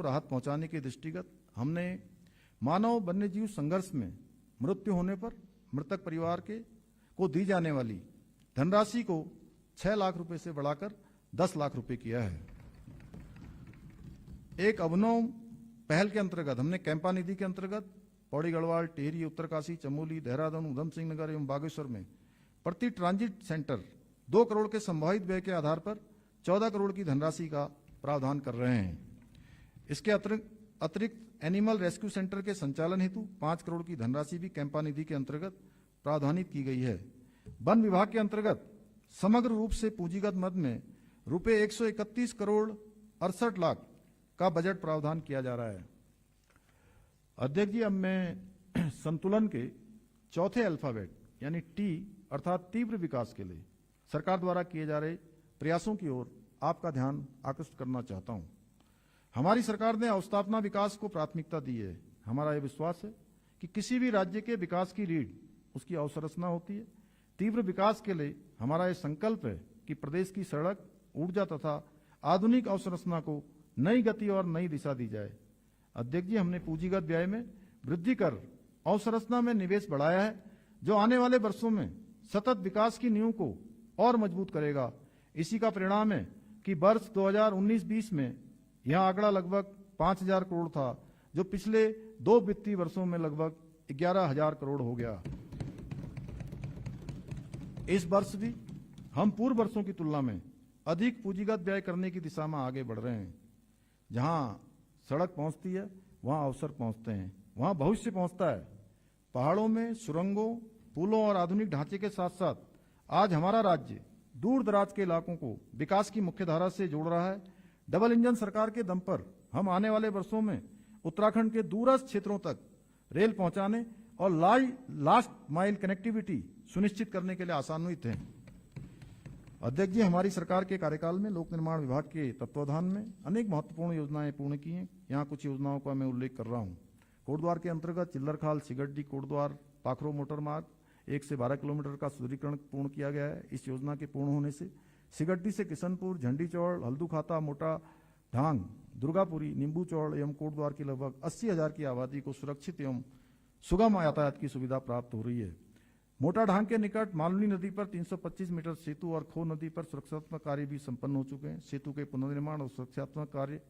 राहत पहुंचाने के दृष्टिगत हमने मानव वन्यजीव संघर्ष में मृत्यु होने पर मृतक परिवार को दी जाने वाली धनराशि को 6 लाख रुपए से बढ़ाकर 10 लाख रुपए किया है। एक अभिनव पहल के अंतर्गत हमने कैंपा निधि के अंतर्गत पौड़ी गढ़वाल, टिहरी, उत्तरकाशी, चमोली, देहरादून, उधम सिंह नगर एवं बागेश्वर में प्रति ट्रांजिट सेंटर 2 करोड़ के संभावित व्यय के आधार पर 14 करोड़ की धनराशि का प्रावधान कर रहे हैं। इसके अतिरिक्त एनिमल रेस्क्यू सेंटर के संचालन हेतु 5 करोड़ की धनराशि भी कैंपा निधि के अंतर्गत प्रावधानित की गई है। वन विभाग के अंतर्गत समग्र रूप से पूंजीगत मद में रुपए 131 करोड़ 68 लाख का बजट प्रावधान किया जा रहा है। अध्यक्ष जी, अब मैं संतुलन के चौथे अल्फाबेट यानी टी अर्थात तीव्र विकास के लिए सरकार द्वारा किए जा रहे प्रयासों की ओर आपका ध्यान आकृष्ट करना चाहता हूं। हमारी सरकार ने अवस्थापना विकास को प्राथमिकता दी है। हमारा यह विश्वास है कि किसी भी राज्य के विकास की रीढ़ उसकी अवसंरचना होती है। तीव्र विकास के लिए हमारा यह संकल्प है कि प्रदेश की सड़क, ऊर्जा तथा आधुनिक अवसंरचना को नई गति और नई दिशा दी जाए। अध्यक्ष जी, हमने पूंजीगत व्यय में वृद्धि कर अवसंरचना में निवेश बढ़ाया है, जो आने वाले वर्षों में सतत विकास की नींव को और मजबूत करेगा। इसी का परिणाम है कि वर्ष 2019-20 में यह आंकड़ा लगभग 5,000 करोड़ था, जो पिछले 2 वित्तीय वर्षों में लगभग 11,000 करोड़ हो गया। इस वर्ष भी हम पूर्व वर्षों की तुलना में अधिक पूंजीगत व्यय करने की दिशा में आगे बढ़ रहे हैं। जहां सड़क पहुंचती है वहां अवसर पहुंचते हैं, वहां भविष्य पहुंचता है। पहाड़ों में सुरंगों, पुलों और आधुनिक ढांचे के साथ साथ आज हमारा राज्य दूर दराज के इलाकों को विकास की मुख्यधारा से जोड़ रहा है। डबल इंजन सरकार के दम पर हम आने वाले वर्षों में उत्तराखंड के दूरस्थ क्षेत्रों तक रेल पहुंचाने और लास्ट माइल कनेक्टिविटी सुनिश्चित करने के लिए आशान्वित हैं। अध्यक्ष जी, हमारी सरकार के कार्यकाल में लोक निर्माण विभाग के तत्वावधान में अनेक महत्वपूर्ण योजनाएं पूर्ण की हैं। यहाँ कुछ योजनाओं का मैं उल्लेख कर रहा हूँ। कोटद्वार के अंतर्गत चिल्लरखाल सिगड्डी कोटद्वार पाखरो मोटर मार्ग 1 से 12 किलोमीटर का सुदृढ़ीकरण पूर्ण किया गया है। इस योजना के पूर्ण होने से सिगड्डी से किशनपुर, झंडी चौड़, हल्दूखाता, मोटा ढांग, दुर्गापुरी, नींबू चौड़ एवं कोटद्वार की लगभग 80,000 की आबादी को सुरक्षित एवं सुगम यातायात की सुविधा प्राप्त हो रही है। मोटा ढांग के निकट मालनी नदी पर 325 मीटर सेतु और खो नदी पर सुरक्षात्मक कार्य भी संपन्न हो चुके हैं। सेतु के पुनर्निर्माण और सुरक्षात्मक कार्य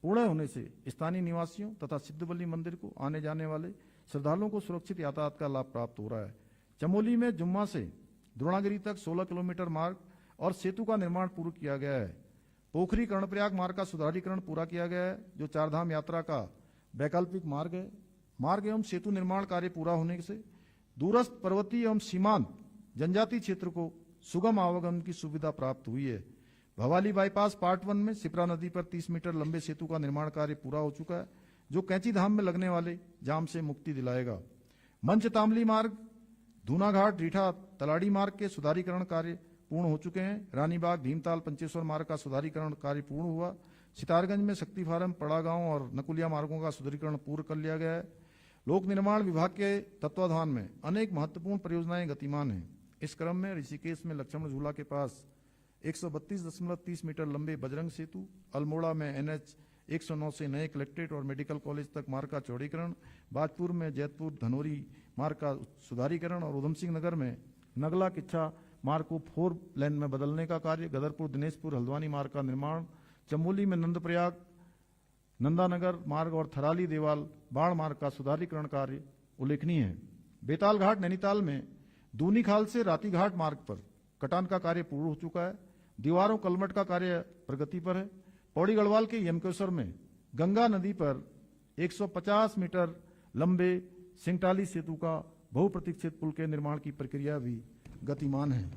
पूर्ण होने से स्थानीय निवासियों तथा सिद्धबल्ली मंदिर को आने जाने वाले श्रद्धालुओं को सुरक्षित यातायात का लाभ प्राप्त हो रहा है। चमोली में जुम्मा से द्रोणागिरी तक 16 किलोमीटर मार्ग और सेतु का निर्माण पूर्ण किया गया है। पोखरी कर्णप्रयाग मार्ग का सुधारीकरण पूरा किया गया है, जो चारधाम यात्रा का वैकल्पिक मार्ग है। मार्ग एवं सेतु निर्माण कार्य पूरा होने से दूरस्थ पर्वतीय एवं सीमांत जनजातीय क्षेत्र को सुगम आवागमन की सुविधा प्राप्त हुई है। भवाली बाईपास पार्ट 1 में सिपरा नदी पर 30 मीटर लंबे सेतु का निर्माण कार्य पूरा हो चुका है, जो कैंची धाम में लगने वाले जाम से मुक्ति दिलाएगा। मंच तामली मार्ग, धूनाघाट, रीठा, तलाड़ी मार्ग के सुधारीकरण कार्य पूर्ण हो चुके हैं। रानीबाग, भीमताल, पंचेश्वर मार्ग का सुधारीकरण कार्य पूर्ण हुआ। सितारगंज में शक्ति फार्म, पड़ा गांव और नकुलिया मार्गों का सुधारीकरण पूर्ण कर लिया गया है। लोक निर्माण विभाग के तत्वाधान में अनेक महत्वपूर्ण परियोजनाएं गतिमान हैं। इस क्रम में ऋषिकेश में लक्ष्मण झूला के पास 132.30 मीटर लंबे बजरंग सेतु, अल्मोड़ा में NH 109 से नए कलेक्ट्रेट और मेडिकल कॉलेज तक मार्ग का चौड़ीकरण, बाजपुर में जैतपुर धनोरी मार्ग का सुधारीकरण और उधम सिंह नगर में नगला किच्छा मार्ग को 4 लेन में बदलने का कार्य, गदरपुर दिनेशपुर हल्द्वानी मार्ग का निर्माण, चमोली में नंदप्रयाग नंदानगर मार्ग और थराली देवाल बाढ़ मार्ग का सुधारीकरण कार्य उल्लेखनीय है। बेताल घाट नैनीताल में दूनीखाल से रातीघाट मार्ग पर कटान का कार्य पूर्ण हो चुका है। दीवारों कलमट का कार्य प्रगति पर है। पौड़ी गढ़वाल के यमकेश्वर में गंगा नदी पर 150 मीटर लंबे सिंगटाली सेतु का बहुप्रतीक्षित पुल के निर्माण की प्रक्रिया भी गतिमान है।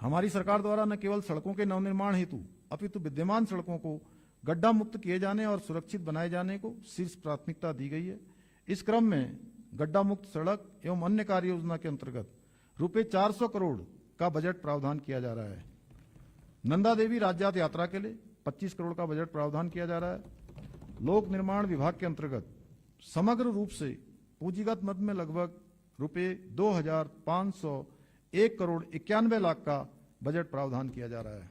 हमारी सरकार द्वारा न केवल सड़कों के नवनिर्माण हेतु अपितु विद्यमान सड़कों को गड्ढा मुक्त किए जाने और सुरक्षित बनाए जाने को शीर्ष प्राथमिकता दी गई है। इस क्रम में गड्ढा मुक्त सड़क एवं अन्य कार्य योजना के अंतर्गत रुपए 400 करोड़ का बजट प्रावधान किया जा रहा है। नंदा देवी राज्यात यात्रा के लिए 25 करोड़ का बजट प्रावधान किया जा रहा है। लोक निर्माण विभाग के अंतर्गत समग्र रूप से पूंजीगत मद में लगभग रुपए 2,501 करोड़ 91 लाख का बजट प्रावधान किया जा रहा है।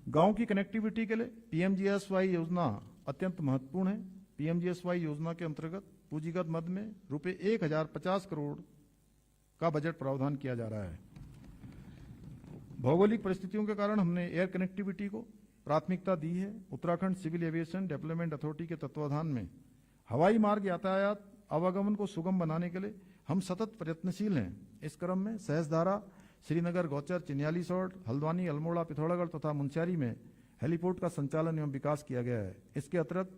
गांव की कनेक्टिविटी के लिए पीएमजीएसवाई योजना अत्यंत महत्वपूर्ण है। पीएमजीएसवाई योजना के अंतर्गत पूंजीगत मद में रुपए 1050 करोड़ का बजट प्रावधान किया जा रहा है। भौगोलिक परिस्थितियों के कारण हमने एयर कनेक्टिविटी को प्राथमिकता दी है। Uttarakhand civil aviation development authority के तत्वाधान में हवाई मार्ग यातायात आवागमन को सुगम बनाने के लिए हम सतत प्रयत्नशील हैं। इस क्रम में सहसधारा, श्रीनगर, गौचर, चिन्यालीसौड़, हल्द्वानी, अल्मोड़ा, पिथौरागढ़ तथा मुनस्यारी में हेलीपोर्ट का संचालन एवं विकास किया गया है। इसके अतिरिक्त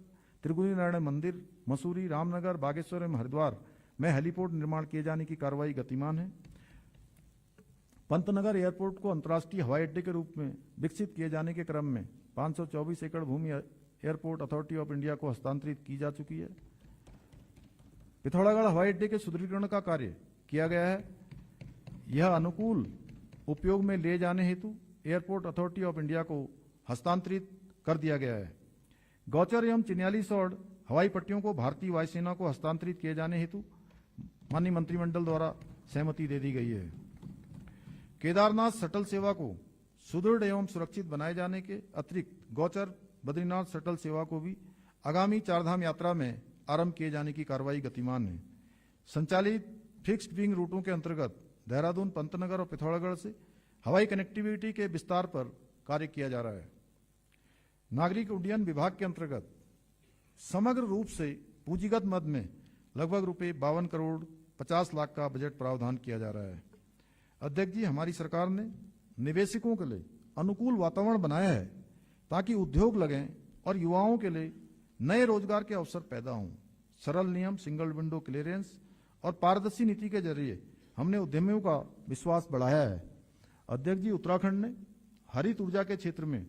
त्रिगुणी नारायण मंदिर, मसूरी, रामनगर, बागेश्वर एवं हरिद्वार में हेलीपोर्ट निर्माण किए जाने की कार्रवाई गतिमान है। पंतनगर एयरपोर्ट को अंतर्राष्ट्रीय हवाई अड्डे के रूप में विकसित किए जाने के क्रम में 524 एकड़ भूमि एयरपोर्ट अथॉरिटी ऑफ इंडिया को हस्तांतरित की जा चुकी है। पिथौरागढ़ हवाई अड्डे के सुदृढ़ीकरण का कार्य किया गया है। यह अनुकूल उपयोग में ले जाने हेतु एयरपोर्ट अथॉरिटी ऑफ इंडिया को हस्तांतरित कर दिया गया है। गौचर एवं चिन्यालीसौड़ हवाई पट्टियों को भारतीय वायुसेना को हस्तांतरित किए जाने हेतु माननीय मंत्रिमंडल द्वारा सहमति दे दी गई है। केदारनाथ शटल सेवा को सुदृढ़ एवं सुरक्षित बनाए जाने के अतिरिक्त गौचर बद्रीनाथ शटल सेवा को भी आगामी चारधाम यात्रा में आरंभ किए जाने की कार्रवाई गतिमान है। संचालित फिक्स्ड विंग रूटों के अंतर्गत देहरादून, पंतनगर और पिथौरागढ़ से हवाई कनेक्टिविटी के विस्तार पर कार्य किया जा रहा है। नागरिक उड्डयन विभाग के अंतर्गत समग्र रूप से पूंजीगत मद में लगभग रुपए 52 करोड़ 50 लाख का बजट प्रावधान किया जा रहा है। अध्यक्ष जी, हमारी सरकार ने निवेशकों के लिए अनुकूल वातावरण बनाया है ताकि उद्योग लगें और युवाओं के लिए नए रोजगार के अवसर पैदा हों। सरल नियम, सिंगल विंडो क्लियरेंस और पारदर्शी नीति के जरिए हमने उद्यमियों का विश्वास बढ़ाया है। अध्यक्ष जी, उत्तराखंड ने हरित ऊर्जा के क्षेत्र में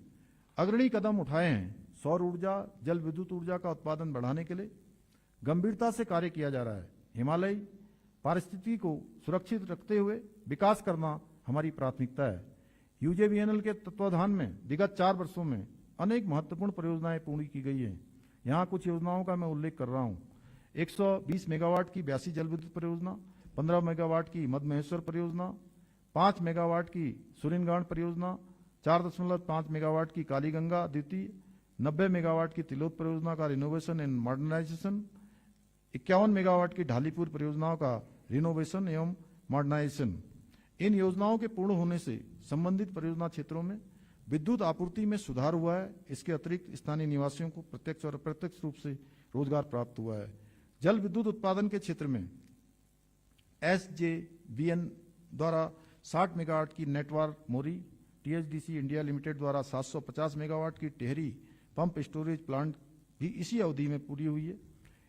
अग्रणी कदम उठाए हैं। सौर ऊर्जा, जल विद्युत ऊर्जा का उत्पादन बढ़ाने के लिए गंभीरता से कार्य किया जा रहा है। हिमालय पारिस्थितिकी को सुरक्षित रखते हुए विकास करना हमारी प्राथमिकता है। यूजेवीएनएल के तत्वाधान में विगत 4 वर्षों में अनेक महत्वपूर्ण परियोजनाएं पूर्ण की गई हैं। यहाँ कुछ योजनाओं का मैं उल्लेख कर रहा हूँ। 120 मेगावाट की ब्यासी जल विद्युत परियोजना, 15 मेगावाट की मध्य महेश्वर परियोजना, 5 मेगावाट की सुरिनगांड परियोजना, 4.5 मेगावाट की कालीगंगा द्वितीय, 90 मेगावाट की तिलोत परियोजना का रिनोवेशन एंड मॉडर्नाइजेशन, 51 मेगावाट की ढालीपुर परियोजनाओं का रिनोवेशन एवं मॉडर्नाइजेशन। इन योजनाओं के पूर्ण होने से संबंधित परियोजना क्षेत्रों में विद्युत आपूर्ति में सुधार हुआ है। इसके अतिरिक्त स्थानीय निवासियों को प्रत्यक्ष और अप्रत्यक्ष रूप से रोजगार प्राप्त हुआ है। जल विद्युत उत्पादन के क्षेत्र में एसजेवीएन द्वारा 60 मेगावाट की नेटवर्क मोरी, टीएचडीसी इंडिया लिमिटेड द्वारा 750 मेगावाट की टेहरी पंप स्टोरेज प्लांट भी इसी अवधि में पूरी हुई है।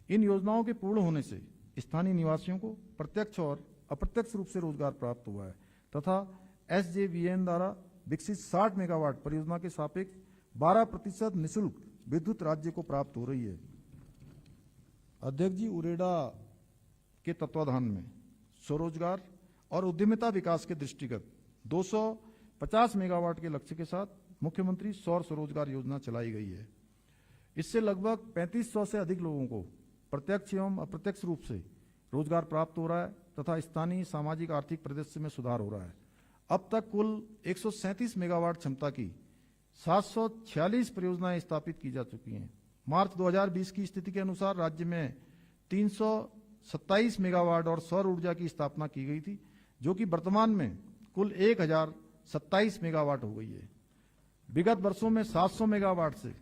इन योजनाओं के पूर्ण होने से स्थानीय निवासियों को प्रत्यक्ष और अप्रत्यक्ष रूप से रोजगार प्राप्त हुआ है तथा एसजेवीएन द्वारा विकसित 60 मेगावाट परियोजना के सापेक्ष 12% निःशुल्क विद्युत राज्य को प्राप्त हो रही है। अध्यक्ष जी, उरेडा के तत्वाधान में स्वरोजगार और उद्यमिता विकास के दृष्टिगत 250 मेगावाट के लक्ष्य के साथ मुख्यमंत्री सौर स्वरोजगार योजना चलाई गई है। इससे लगभग 3500 से अधिक लोगों को प्रत्यक्ष एवं अप्रत्यक्ष रूप से रोजगार प्राप्त हो रहा है तथा स्थानीय सामाजिक आर्थिक परिदृश्य में सुधार हो रहा है। अब तक कुल 137 मेगावाट क्षमता की 746 परियोजनाएं स्थापित की जा चुकी हैं। मार्च 2020 की स्थिति के अनुसार राज्य में 327 मेगावाट और सौर ऊर्जा की स्थापना की गई थी, जो कि वर्तमान में कुल 1027 मेगावाट हो गई है। विगत वर्षों में 700 मेगावाट से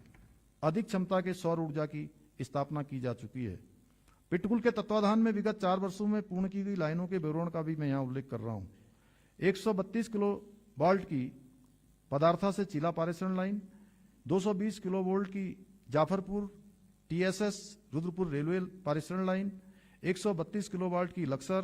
अधिक क्षमता के सौर ऊर्जा की स्थापना की जा चुकी है। पिटकुल के तत्वाधान में विगत 4 वर्षों में पूर्ण की गई लाइनों के विवरण का भी मैं यहाँ उल्लेख कर रहा हूँ। 132 किलो वोल्ट की पदार्था से चिला पारेषण लाइन, 220 किलो वोल्ट की जाफरपुर टीएसएस रुद्रपुर रेलवे पारेषण लाइन, 132 किलो वाट की Laksar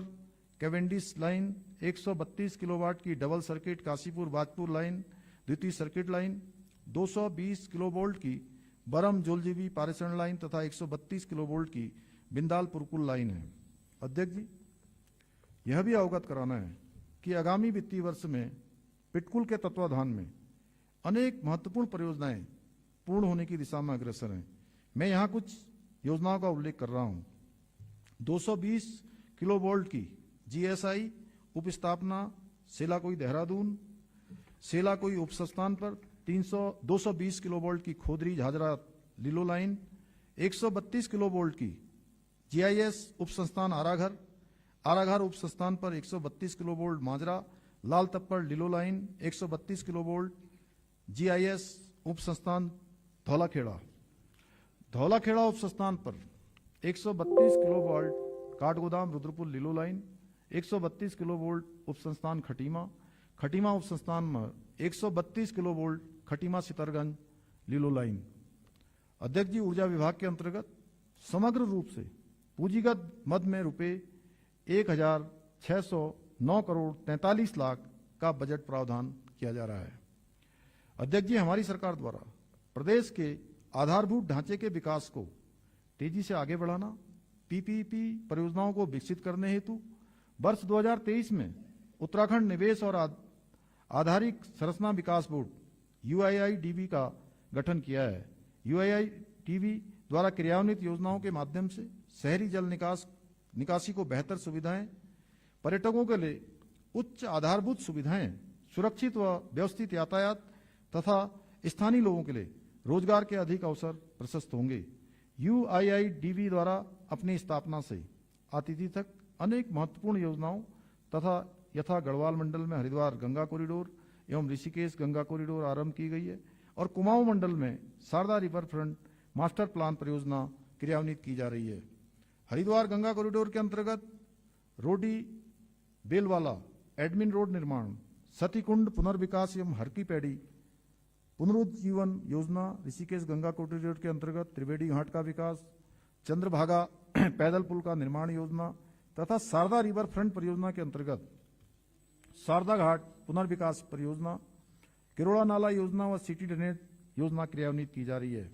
Cavendish line, 132 kilo watt की double circuit Kashipur Bajpur line द्वितीय सर्किट लाइन, 220 किलो वोल्ट की बरम जोलजीबी पारेषण लाइन तथा 132 किलो वोल्ट की बिंदाल पुरकुल लाइन है। अध्यक्ष जी, यह भी अवगत कराना है कि आगामी वित्तीय वर्ष में पिटकुल के तत्वाधान में अनेक महत्वपूर्ण परियोजनाएं पूर्ण होने की दिशा में अग्रसर हैं। मैं यहाँ कुछ योजनाओं का उल्लेख कर रहा हूँ। 220 किलो वोल्ट की जीएसआई उप स्थापना सेलाकोई देहरादून, सेलाकोई उप संस्थान पर 220 किलोवोल्ट की खोदरी झाझरा लीलो लाइन, 132 किलोवोल्ट की जीआईएस उप संस्थान आराघर उप संस्थान पर 132 किलोवोल्ट माजरा लाल तप्पड़ लीलो लाइन, 132 किलोवोल्ट जीआईएस उप संस्थान धौलाखेड़ा उप संस्थान पर 132 किलोवोल्ट काठगोदाम रुद्रपुर लीलो लाइन, 132 किलोवोल्ट उप संस्थान खटीमा उप संस्थान में 132 किलोवोल्ट खटीमा सितरगंज लीलो लाइन। अध्यक्ष जी, ऊर्जा विभाग के अंतर्गत समग्र रूप से पूंजीगत मद में रुपए 1,609 करोड़ 43 लाख का बजट प्रावधान किया जा रहा है। अध्यक्ष जी, हमारी सरकार द्वारा प्रदेश के आधारभूत ढांचे के विकास को तेजी से आगे बढ़ाना, पीपीपी परियोजनाओं को विकसित करने हेतु वर्ष 2023 में उत्तराखंड निवेश और आधारिक संरचना विकास बोर्ड UIIDB का गठन किया है। UIIDB द्वारा क्रियान्वित योजनाओं के माध्यम से शहरी जल निकासी को बेहतर सुविधाएं, पर्यटकों के लिए उच्च आधारभूत सुविधाएं, सुरक्षित व व्यवस्थित यातायात तथा स्थानीय लोगों के लिए रोजगार के अधिक अवसर प्रशस्त होंगे। UIIDB द्वारा अपनी स्थापना से अतिथि तक अनेक महत्वपूर्ण योजनाओं तथा यथा गढ़वाल मंडल में हरिद्वार गंगा कॉरिडोर एवं ऋषिकेश गंगा कॉरिडोर आरंभ की गई है और कुमाऊं मंडल में Sharda river front master plan परियोजना क्रियान्वित की जा रही है। हरिद्वार गंगा कॉरिडोर के अंतर्गत रोडी बेलवाला एडमिन रोड निर्माण, सतीकुंड पुनर्विकास एवं हरकी पैड़ी पुनरुज्जीवन योजना, ऋषिकेश गंगा कॉरिडोर के अंतर्गत त्रिवेणी घाट का विकास, चंद्रभागा पैदल पुल का निर्माण योजना तथा शारदा रिवर फ्रंट परियोजना के अंतर्गत शारदा घाट पुनर्विकास परियोजना, किरोड़ा नाला योजना व सिटी ड्रेनेज योजना क्रियान्वित की जा रही है।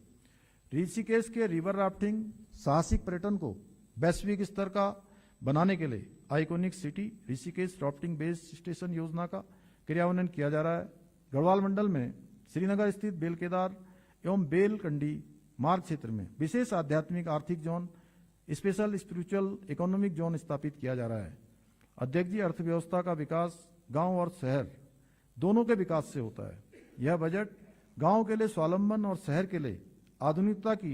ऋषिकेश के रिवर राफ्टिंग साहसिक पर्यटन को वैश्विक स्तर का बनाने के लिए iconic city Rishikesh rafting base station योजना का क्रियान्वयन किया जा रहा है। गढ़वाल मंडल में श्रीनगर स्थित बेलकेदार एवं बेलकंडी मार्ग क्षेत्र में विशेष आध्यात्मिक आर्थिक zone special spiritual economic zone स्थापित किया जा रहा है। अध्यक्ष जी, अर्थव्यवस्था का विकास गांव और शहर दोनों के विकास से होता है। यह बजट गांव के लिए स्वावलंबन और शहर के लिए आधुनिकता की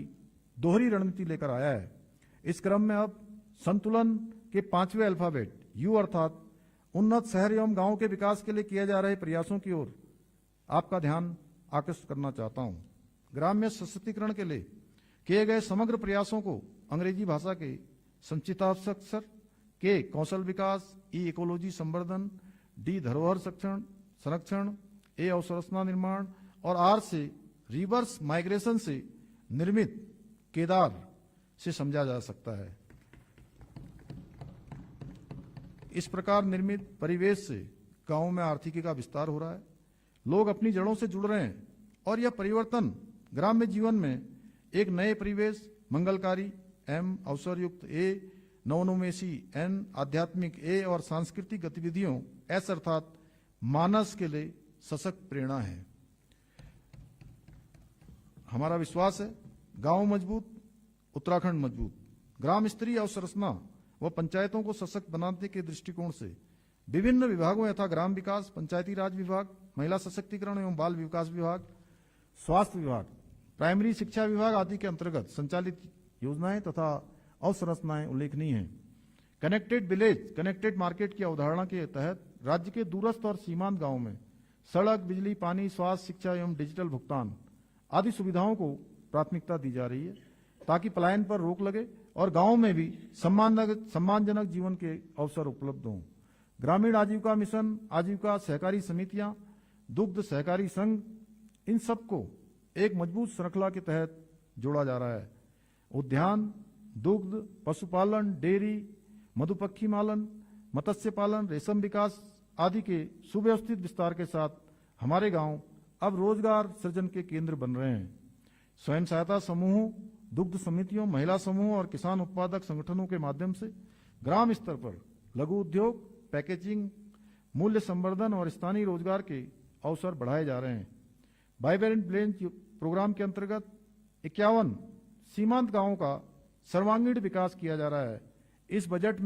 दोहरी रणनीति लेकर आया है। इस क्रम में अब संतुलन के 5वें अल्फाबेट यू अर्थात उन्नत शहर एवं गांव के विकास के लिए किए जा रहे प्रयासों की ओर आपका ध्यान आकर्षित करना चाहता हूं। ग्राम्य सशक्तिकरण के लिए किए गए समग्र प्रयासों को अंग्रेजी भाषा के संचिताक्षर के कौशल विकास, ई इकोलॉजी संवर्धन, डी धरोहर संरक्षण, ए अवसंरचना निर्माण और आर से रिवर्स माइग्रेशन से निर्मित केदार से समझा जा सकता है। इस प्रकार निर्मित परिवेश से गांवों में आर्थिकी का विस्तार हो रहा है, लोग अपनी जड़ों से जुड़ रहे हैं और यह परिवर्तन ग्राम्य जीवन में एक नए परिवेश, मंगलकारी एम, अवसरयुक्त ए, नवोन्मेषी एन, आध्यात्मिक ए और सांस्कृतिक गतिविधियों एस अर्थात मानस के लिए सशक्त प्रेरणा है। हमारा विश्वास है गांव मजबूत, उत्तराखंड मजबूत। ग्राम स्तरीय अवसंरचना व पंचायतों को सशक्त बनाने के दृष्टिकोण से विभिन्न विभागों यथा ग्राम विकास, पंचायती राज विभाग, महिला सशक्तिकरण एवं बाल विकास विभाग, स्वास्थ्य विभाग, प्राइमरी शिक्षा विभाग आदि के अंतर्गत संचालित योजनाएं तथा अवसंरचनाएं उल्लेखनीय हैं। कनेक्टेड विलेज, कनेक्टेड मार्केट की अवधारणा के तहत राज्य के दूरस्थ और सीमांत गांवों में सड़क, बिजली, पानी, स्वास्थ्य, शिक्षा एवं डिजिटल भुगतान आदि सुविधाओं को प्राथमिकता दी जा रही है ताकि पलायन पर रोक लगे और गांवों में भी सम्मानजनक जीवन के अवसर उपलब्ध हों। ग्रामीण आजीविका मिशन, आजीविका सहकारी समितियां, दुग्ध सहकारी संघ, इन सबको एक मजबूत श्रृंखला के तहत जोड़ा जा रहा है। उद्यान, दुग्ध, पशुपालन, डेयरी, मधुपक्षी पालन, मत्स्य पालन, रेशम विकास आदि के सुव्यवस्थित विस्तार के साथ हमारे गांव अब रोजगार सृजन के केंद्र बन रहे हैं। स्वयं सहायता समूहों, दुग्ध समितियों, महिला समूहों और किसान उत्पादक संगठनों के माध्यम से ग्राम स्तर पर लघु उद्योग, पैकेजिंग, मूल्य संवर्धन और स्थानीय रोजगार के अवसर बढ़ाए जा रहे हैं। वाइब्रेंट विलेज प्रोग्राम के अंतर्गत 51 सीमांत गांवों का सर्वांगीण विकास किया जा रहा है। इस बजट में